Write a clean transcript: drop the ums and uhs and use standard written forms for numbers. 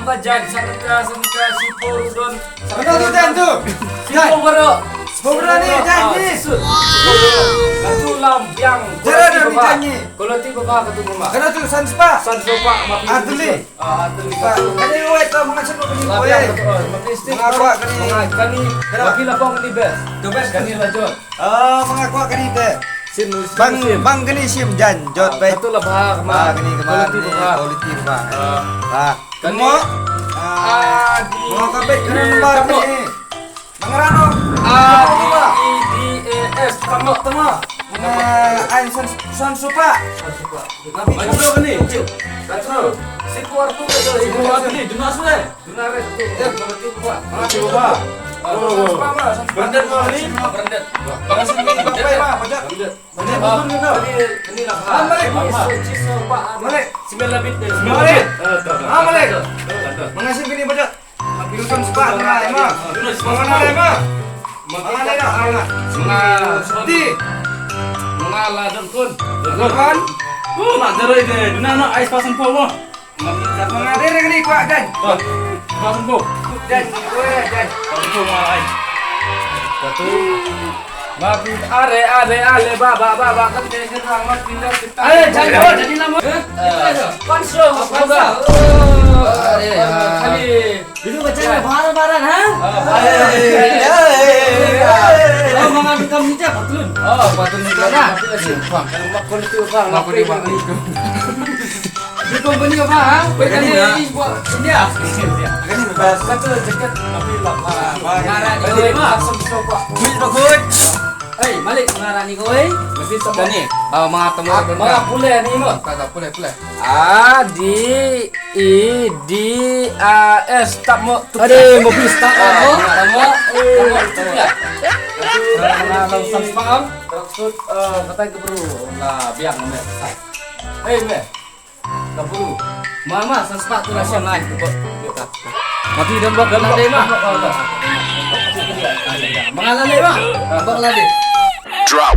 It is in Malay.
bajan sanka sipur don. Ano tu Jan tu? Sipur baru. Sipur ni Jan ni. Katu lampiang. Jara dah ni Jan ni. Kalau tiba ba katu mama. Kena tu Sanspa. Sansopa mapi. Atli. Atli. Kani uai tu mengasak ko ni uai. Mapistik. Mengakuak kani. Kani. Mapi lapang kani bes. Tu bes kani lanjut. Mengakuak kani teh. Sim Bang kani sim Jan jot baik. Katu lah bah Ma kani kemar. Quality bah. Quality bah. Ah. Kani. Mau kabeh kena nomor ni. Mangarano. ADES tama. Ai Sansupa. Nabi maju kani. Katu. Sipur tu betul. Sipur kani. Dunas le. Dunas le tu. Quality bah. Quality bah. Branded mah ni. Branded. Bagus ni pakai mah pajak. Branded. Ini lah. Malik. Malik. 9 lebih. Malik. Malik. Mengasih kini pajak. Pilkan sepak mana emang? Mana emang? Mana dah? Mana? Di. Mengalah dan kun. Kan? Mak jerai deh. Dina nak ais pasang po mo. Mengalir ni kuat dan. Pasang po. Dan, dan. Pasang po mal ais. Satu. Mapi are baba kan jadi rahmat pindah kita. Jangan jadi lama. Panso. Kali. Itu baca baran ha? Oh, mangan kamu ni jak patun. Oh, patun ni kan. Tapi lagi bang. Kalau mak kulit tu bang. Mak kulit bang. Di company apa ha? Bukan ni buat India. Kan bebas. Kata jaket tapi lah. Marah ni kau mah. Mil bakut. Hei, Malik marah ni kau eh. Mesti sama ni. Mga temu Mga pulih ni mo. kata pulih. A D E D A S tak mo. Ada mobil start Tamo. Tamo. Kalau sampai paham, maksud kata ke perlu lah biang me. Me. Tak perlu. Mama sepak tu rasa lain tu. Mati dan buat dalam deh mah. Mengalah le mah. Abang lade. Drop.